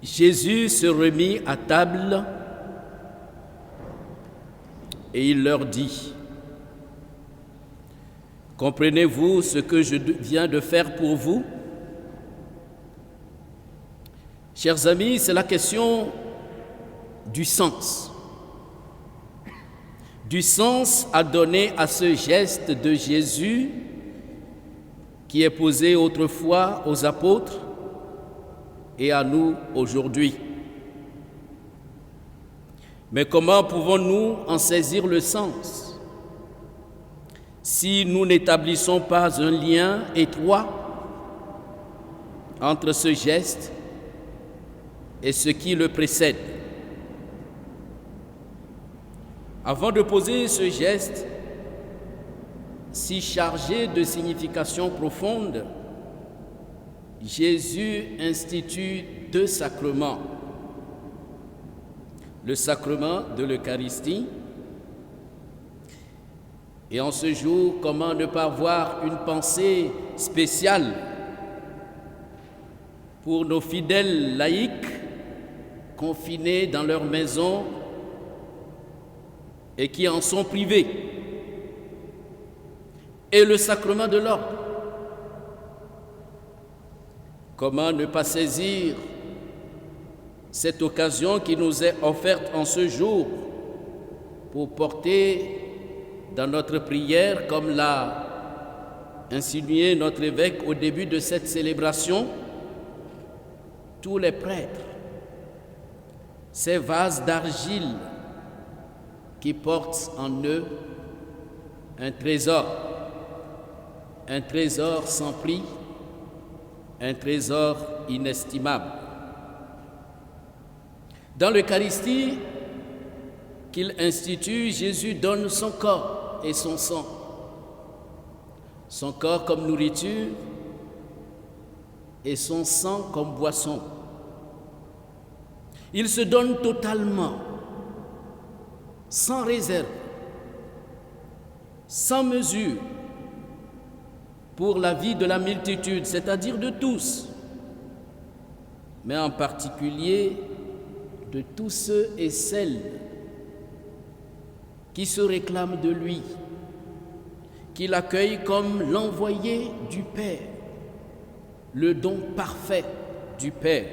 Jésus se remit à table et il leur dit : « Comprenez-vous ce que je viens de faire pour vous ? » Chers amis, c'est la question du sens. Du sens à donner à ce geste de Jésus qui est posé autrefois aux apôtres et à nous aujourd'hui. Mais comment pouvons-nous en saisir le sens si nous n'établissons pas un lien étroit entre ce geste et ce qui le précède? Avant de poser ce geste si chargé de signification profonde, Jésus institue deux sacrements. Le sacrement de l'Eucharistie. Et en ce jour, comment ne pas avoir une pensée spéciale pour nos fidèles laïcs confinés dans leur maison et qui en sont privés. Et le sacrement de l'ordre. Comment ne pas saisir cette occasion qui nous est offerte en ce jour pour porter dans notre prière, comme l'a insinué notre évêque au début de cette célébration, tous les prêtres, ces vases d'argile qui portent en eux un trésor sans prix, un trésor inestimable. Dans l'Eucharistie qu'il institue, Jésus donne son corps et son sang. Son corps comme nourriture et son sang comme boisson. Il se donne totalement, sans réserve, sans mesure, pour la vie de la multitude, c'est-à-dire de tous, mais en particulier de tous ceux et celles qui se réclament de lui, qui l'accueillent comme l'envoyé du Père, le don parfait du Père.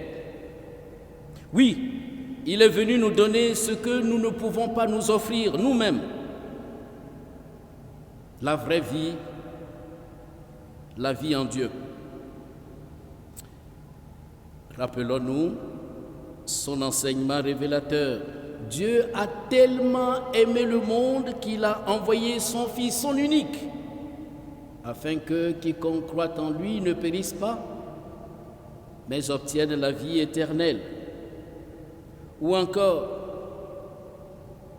Oui, il est venu nous donner ce que nous ne pouvons pas nous offrir nous-mêmes, la vraie vie, la vie en Dieu. Rappelons-nous son enseignement révélateur. Dieu a tellement aimé le monde qu'il a envoyé son Fils, son unique, afin que quiconque croit en lui ne périsse pas, mais obtienne la vie éternelle. Ou encore,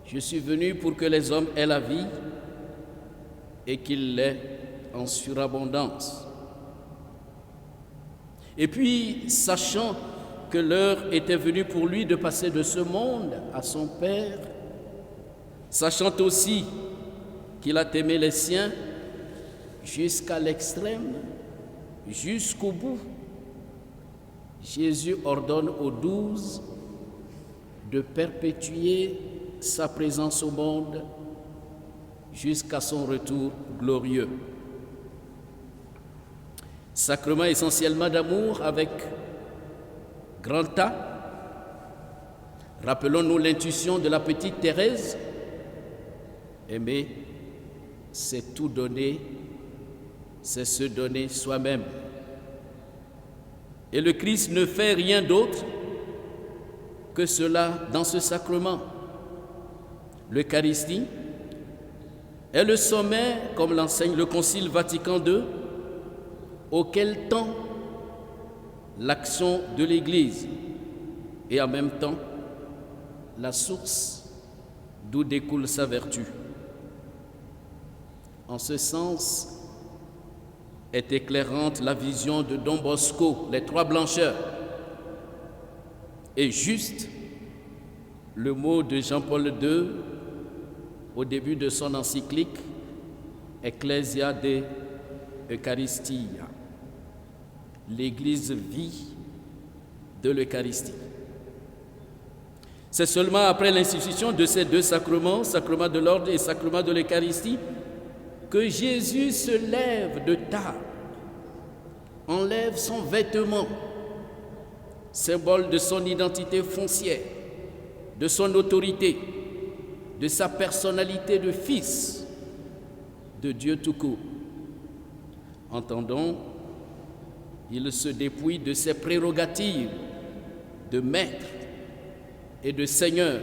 je suis venu pour que les hommes aient la vie et qu'ils l'aient en surabondance. Et puis, sachant que l'heure était venue pour lui de passer de ce monde à son Père, sachant aussi qu'il a aimé les siens jusqu'à l'extrême, jusqu'au bout, Jésus ordonne aux 12 de perpétuer sa présence au monde jusqu'à son retour glorieux. Sacrement essentiellement d'amour avec grand A. Rappelons-nous l'intuition de la petite Thérèse. Aimer, c'est tout donner, c'est se donner soi-même. Et le Christ ne fait rien d'autre que cela dans ce sacrement. L'Eucharistie est le sommet, comme l'enseigne le Concile Vatican II, auquel tend l'action de l'Église et en même temps la source d'où découle sa vertu. En ce sens est éclairante la vision de Don Bosco, les trois blancheurs, et juste le mot de Jean-Paul II au début de son encyclique Ecclesia de Eucharistia. L'Église vit de l'Eucharistie. C'est seulement après l'institution de ces deux sacrements, sacrement de l'ordre et sacrement de l'Eucharistie, que Jésus se lève de table, enlève son vêtement, symbole de son identité foncière, de son autorité, de sa personnalité de fils de Dieu tout court. Entendons, il se dépouille de ses prérogatives de maître et de seigneur.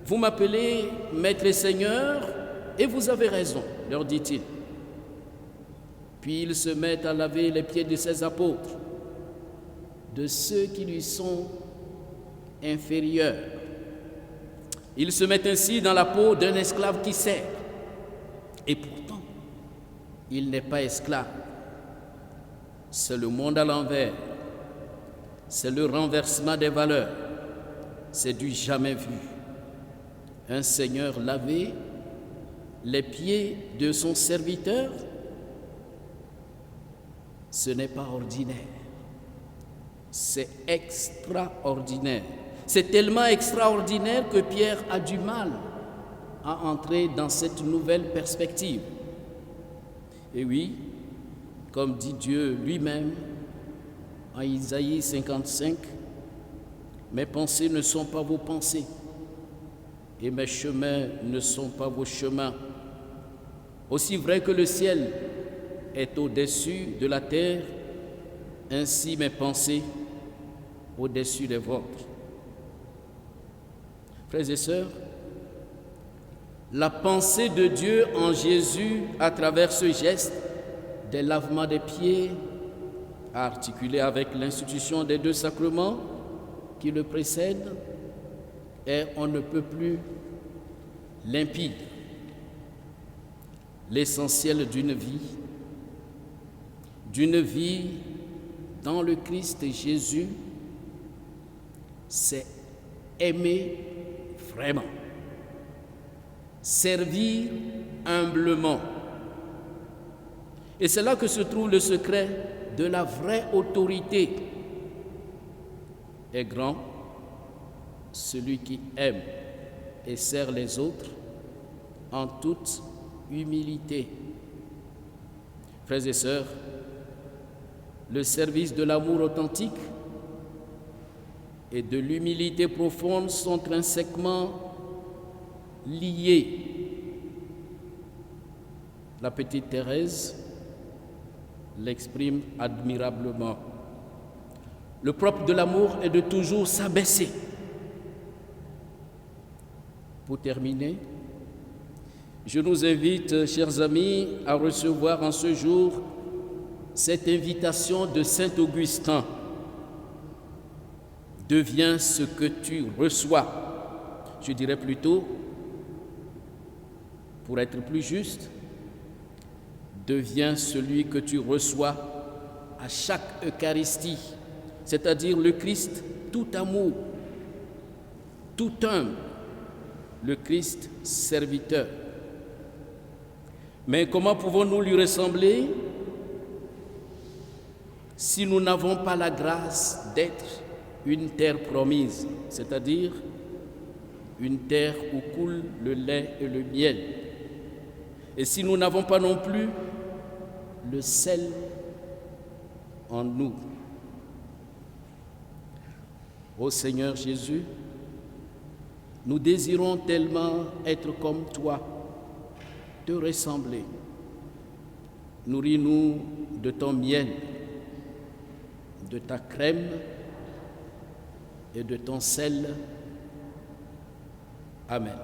Vous m'appelez maître et seigneur, et vous avez raison, leur dit-il. Puis il se met à laver les pieds de ses apôtres, de ceux qui lui sont inférieurs. Il se met ainsi dans la peau d'un esclave qui sert. Et pourtant, il n'est pas esclave. C'est le monde à l'envers. C'est le renversement des valeurs. C'est du jamais vu. Un seigneur laver les pieds de son serviteur, ce n'est pas ordinaire. C'est extraordinaire. C'est tellement extraordinaire que Pierre a du mal à entrer dans cette nouvelle perspective. Et oui, comme dit Dieu lui-même en Isaïe 55, « Mes pensées ne sont pas vos pensées, et mes chemins ne sont pas vos chemins. Aussi vrai que le ciel est au-dessus de la terre, ainsi mes pensées au-dessus des vôtres. » Frères et sœurs, la pensée de Dieu en Jésus à travers ce geste des lavements des pieds, articulé avec l'institution des deux sacrements qui le précèdent, est on ne peut plus limpide. L'essentiel d'une vie dans le Christ Jésus, c'est aimer vraiment, servir humblement. Et c'est là que se trouve le secret de la vraie autorité. Est grand celui qui aime et sert les autres en toute humilité. Frères et sœurs, le service de l'amour authentique et de l'humilité profonde sont intrinsèquement liés. La petite Thérèse l'exprime admirablement. Le propre de l'amour est de toujours s'abaisser. Pour terminer, je nous invite, chers amis, à recevoir en ce jour cette invitation de saint Augustin. Deviens ce que tu reçois. Je dirais plutôt, pour être plus juste, deviens celui que tu reçois à chaque Eucharistie, c'est-à-dire le Christ tout amour, tout humble, le Christ serviteur. Mais comment pouvons-nous lui ressembler si nous n'avons pas la grâce d'être une terre promise, c'est-à-dire une terre où coule le lait et le miel, et si nous n'avons pas non plus le sel en nous? Ô Seigneur Jésus, nous désirons tellement être comme toi, te ressembler. Nourris-nous de ton miel, de ta crème et de ton sel. Amen.